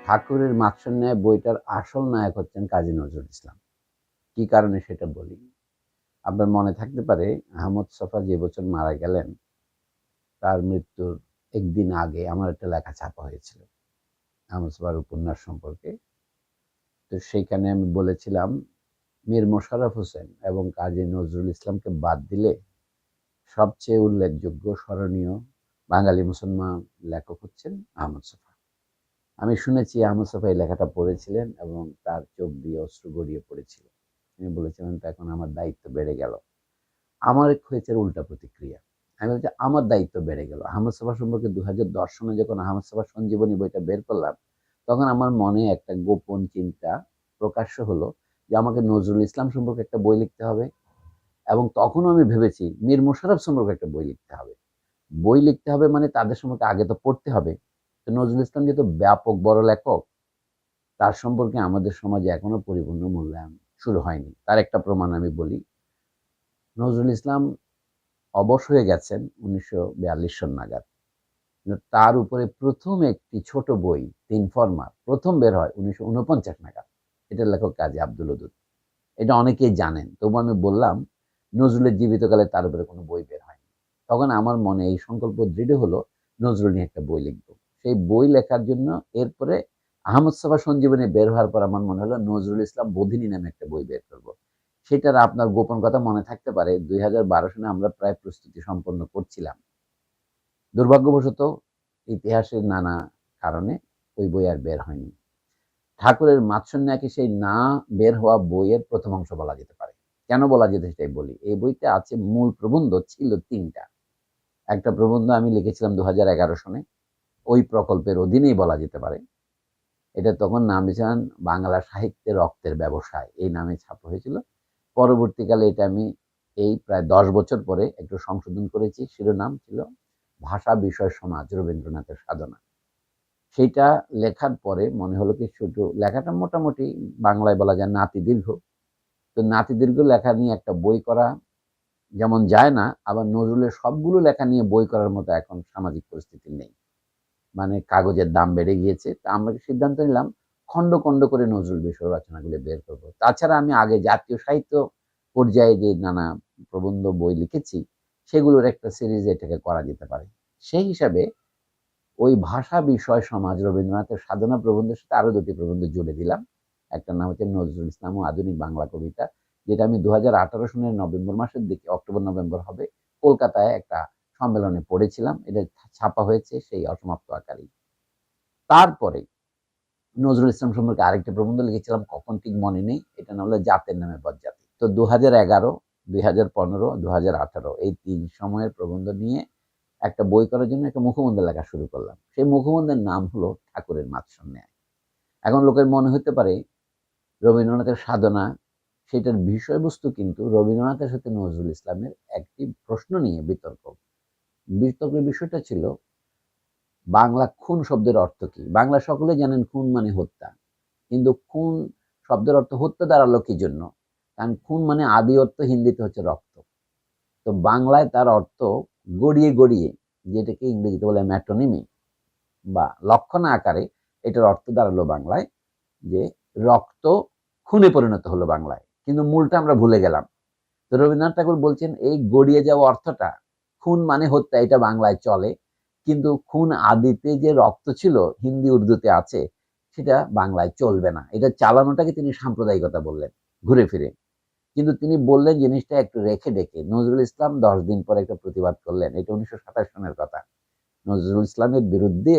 ঠাকুরের মাৎসন্যায় বইটার আসল নায়ক হচ্ছেন কাজী নজরুল ইসলাম। কি কারণে সেটা বলি। আপনার মনে থাকতে পারে আহমদ ছফা যে বছর মারা গেলেন তার মৃত্যুর একদিন আগে আমার একটা লেখা ছাপা হয়েছিল আহমদ ছফার উপন্যাস সম্পর্কে। তো সেইখানে আমি বলেছিলাম মীর মোশাররফ হোসেন এবং কাজী নজরুল ইসলামকে বাদ দিলে সবচেয়ে উল্লেখযোগ্য স্মরণীয় বাঙালি মুসলমান লেখক হচ্ছেন আহমদ ছফা। আমি শুনেছি আহমদ ছফা এই লেখাটা পড়েছিলেন এবং তার চোখ দিয়ে অশ্রু গড়িয়ে পড়েছিল। তিনি বলেছিলেন তো এখন আমার দায়িত্ব বেড়ে গেল। আমার হয়েছে উল্টা প্রতিক্রিয়া। আমি বলছি আমার দায়িত্ব বেড়ে গেল। আহমদ ছফা সম্পর্কে 2010 সনে যখন আহমদ ছফার সঞ্জীবনী বইটা বের করলাম, তখন আমার মনে একটা গোপন চিন্তা প্রকাশ্য হলো যে আমাকে নজরুল ইসলাম সম্পর্কে একটা বই লিখতে হবে, এবং তখনও আমি ভেবেছি মীর মোশাররফ সম্পর্কে একটা বই লিখতে হবে। বই লিখতে হবে মানে তাদের সম্পর্কে আগে তো পড়তে হবে। তো নজরুল ইসলাম যেহেতু ব্যাপক বড় লেখক, তার সম্পর্কে আমাদের সমাজে এখনো পরিপূর্ণ মূল্যায়ন শুরু হয়নি। তার একটা প্রমাণ আমি বলি। নজরুল ইসলাম অবশ হয়ে গেছেন 1942 সন নাগাদ। তার উপরে প্রথম একটি ছোট বই তিন ফরমা প্রথম বের হয় 1949 নাগাদ। এটার লেখক কাজী আব্দুল ওদুদ। এটা অনেকেই জানেন, তবু আমি বললাম নজরুলের জীবিতকালে তার উপরে কোনো বই বের হয়নি। তখন আমার মনে এই সংকল্প দৃঢ় হলো নজরুল নিয়ে একটা বই লিখব। সেই বই লেখার জন্য এরপরে আহমদ ছফা সঞ্জীবনী বের হওয়ার পর আমার মনে হলো নজরুল ইসলাম বোধিনী নামে একটা বই বের করব। সেটার আপনার গোপন কথা মনে থাকতে পারে 2012 সনে আমরা প্রায় প্রস্তুতি সম্পন্ন করছিলাম। দুর্ভাগ্যবশত ইতিহাসের নানা কারণে ওই বই আর বের হয়নি। ঠাকুরের মাৎসন্যাকে সেই না বের হওয়া বইয়ের প্রথম অংশ বলা যেতে পারে। কেন বলা যেতে সেটাই বলি। এই বইতে আছে মূল প্রবন্ধ ছিল 3টা। একটা প্রবন্ধ আমি লিখেছিলাম 2011 সনে, ওই প্রকল্পের অধীনেই বলা যেতে পারে। এটা তখন নাম দিয়েছিলাম বাংলা সাহিত্যের রক্তের ব্যবসায়, এই নামে ছাপা হয়েছিল। পরবর্তীকালে এটা আমি এই প্রায় 10 বছর পরে একটু সংশোধন করেছি। শিরোনাম ছিল ভাষা বিষয় সমাজ রবীন্দ্রনাথের সাধনা। সেইটা লেখার পরে মনে হলো কি ছোট লেখাটা মোটামুটি বাংলায় বলা যায় নাতি দীর্ঘ। তো নাতি দীর্ঘ লেখা নিয়ে একটা বই করা যেমন যায় না, আবার নজরুলের সবগুলো লেখা নিয়ে বই করার মতো এখন সামাজিক পরিস্থিতি নেই। মানে কাগজের দাম বেড়ে গিয়েছে। তা আমরা সিদ্ধান্ত নিলাম খণ্ড খণ্ড করে নজরুল বিষয় রচনাগুলো বের করব। তাছাড়া আমি আগে জাতীয় সাহিত্য পর্যায়ে যে নানা প্রবন্ধ বই লিখেছি সেগুলোর একটা সিরিজ এটাকে করা যেতে পারে। সেই হিসাবে ওই ভাষা বিষয় সমাজ রবীন্দ্রনাথের সাধনা প্রবন্ধের সাথে আরো 2টি প্রবন্ধ জুড়ে দিলাম। একটা নাম হচ্ছে নজরুল ইসলাম ও আধুনিক বাংলা কবিতা, যেটা আমি 2018 সনের নভেম্বর মাসের দিকে, অক্টোবর নভেম্বর হবে, কলকাতায় একটা সম্মেলনে পড়েছিলাম। এটা ছাপা হয়েছে সেই অসমাপ্ত আকারেই। তারপরে নজরুল ইসলাম সম্পর্কে আরেকটা প্রবন্ধ লিখেছিলাম, কখন ঠিক মনে নেই। এটা নাম হলো জাতের নামে বজ্জাতি। তো 2011, 2015, 2018 এই 3 সময়ের প্রবন্ধ নিয়ে একটা বই করার জন্য একটা মুখবন্ধ লেখা শুরু করলাম। সেই মুখবন্ধের নাম হলো ঠাকুরের মাৎসন্যায়। এখন লোকের মনে হতে পারে রবীন্দ্রনাথের সাধনা, সেটার বিষয়বস্তু কিন্তু রবীন্দ্রনাথের সাথে নজরুল ইসলামের একটি প্রশ্ন নিয়ে বিতর্ক। বিতর্কের বিষয়টা ছিল বাংলা খুন শব্দের অর্থ কি। বাংলা সকলে জানেন খুন মানে হত্যা, কিন্তু খুন শব্দের অর্থ হত্যা দাঁড়ালো কি জন্য? কারণ খুন মানে আদি অর্থ হিন্দিতে হচ্ছে রক্ত। তো বাংলায় তার অর্থ গড়িয়ে গড়িয়ে, যেটাকে ইংরেজিতে বলে ম্যাটোনিমি বা লক্ষণা আকারে, এটার অর্থ দাঁড়ালো বাংলায় যে রক্ত খুনে পরিণত হলো বাংলায়, কিন্তু মূলটা আমরা ভুলে গেলাম। তো রবীন্দ্রনাথ ঠাকুর বলছেন এই গড়িয়ে যাওয়া অর্থটা, খুন মানে হত্যা, এটা বাংলায় চলে, কিন্তু খুন আদিতে যে রক্ত ছিল হিন্দি উর্দুতে আছে, সেটা বাংলায় চলবে না। এটা চালানোটাকে তিনি সাম্প্রদায়িকতা বললেন ঘুরে ফিরে। কিন্তু তিনি বললেন জিনিসটা একটু রেখে ডেকে। নজরুল ইসলাম 10 দিন পরে একটা প্রতিবাদ করলেন। এটা 1927 সনের কথা। নজরুল ইসলামের বিরুদ্ধে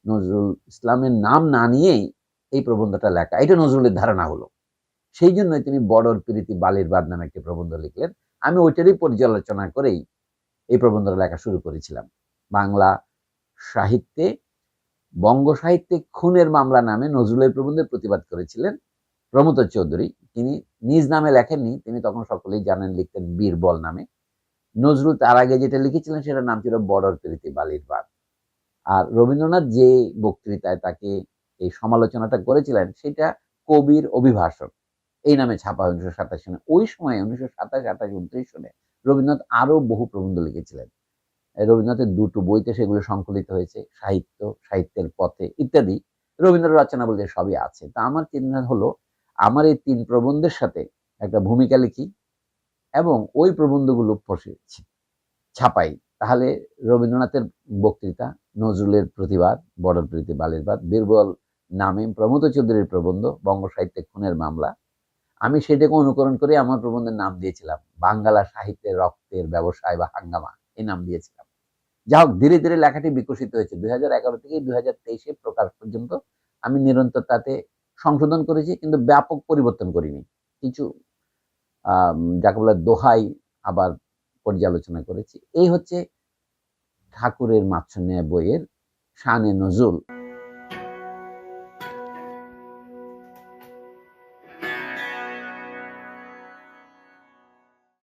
নজরুল ইসলামের নাম না নিয়েই এই প্রবন্ধটা লেখা, এটা নজরুলের ধারণা হলো। সেই জন্যই তিনি বড়র প্রীতি বালির বাদ নামে একটি প্রবন্ধ লিখলেন। আমি ওইটারই পর্যালোচনা করেই এই প্রবন্ধটা লেখা শুরু করেছিলাম। বাংলা সাহিত্যে, বঙ্গ সাহিত্যে খুনের মামলা নামে নজরুলের প্রবন্ধের প্রতিবাদ করেছিলেন প্রমথ চৌধুরী। তিনি নিজ নামে লেখেননি, তিনি তখন সকলেই জানেন লিখতেন বীরবল নামে। নজরুল তার আগে যেটা লিখেছিলেন সেটার নাম ছিল বড়র প্রীতি বালির বাদ। আর রবীন্দ্রনাথ যে বক্তৃতায় তাকে এই সমালোচনাটা করেছিলেন সেটা কবির অভিভাষণ এই নামে ছাপা হয় 1927 সনে। ওই সময় 1927, 28, 29 সনে রবীন্দ্রনাথ আরো বহু প্রবন্ধ লিখেছিলেন। রবীন্দ্রনাথের 2টো বইতে সেগুলো সংকলিত হয়েছে, সাহিত্য, সাহিত্যের পথে ইত্যাদি। রবীন্দ্র রচনাবলী সবই আছে। তা আমার চিন্তা হলো আমার এই ৩ প্রবন্ধের সাথে একটা ভূমিকা লিখি এবং ওই প্রবন্ধগুলো ছাপাই। তাহলে রবীন্দ্রনাথের বক্তৃতা, নজরুলের প্রতিবাদ, বড়র প্রীতি বালির বাদ, বীরবল নামে প্রমোদ চৌধুরীর প্রবন্ধ, বঙ্গ সাহিত্যে খুনের মামলা। আমি সেটাকে অনুকরণ করে আমার প্রবন্ধের নাম দিয়েছিলাম বাঙ্গালা সাহিত্যের রক্তের ব্যবসায় বা হাঙ্গামা, এই নাম দিয়েছিলাম। যা হোক, ধীরে ধীরে লেখাটি বিকশিত হয়েছে। ২০১১ থেকে ২০২৩ প্রকাশ পর্যন্ত আমি নিরন্তর তাতে সংশোধন করেছি, কিন্তু ব্যাপক পরিবর্তন করিনি। কিছু যাকে বলে দোহাই আবার পর্যালোচনা করেছি। এই হচ্ছে ঠাকুরের মাছনে বইয়ের শানে নজুল।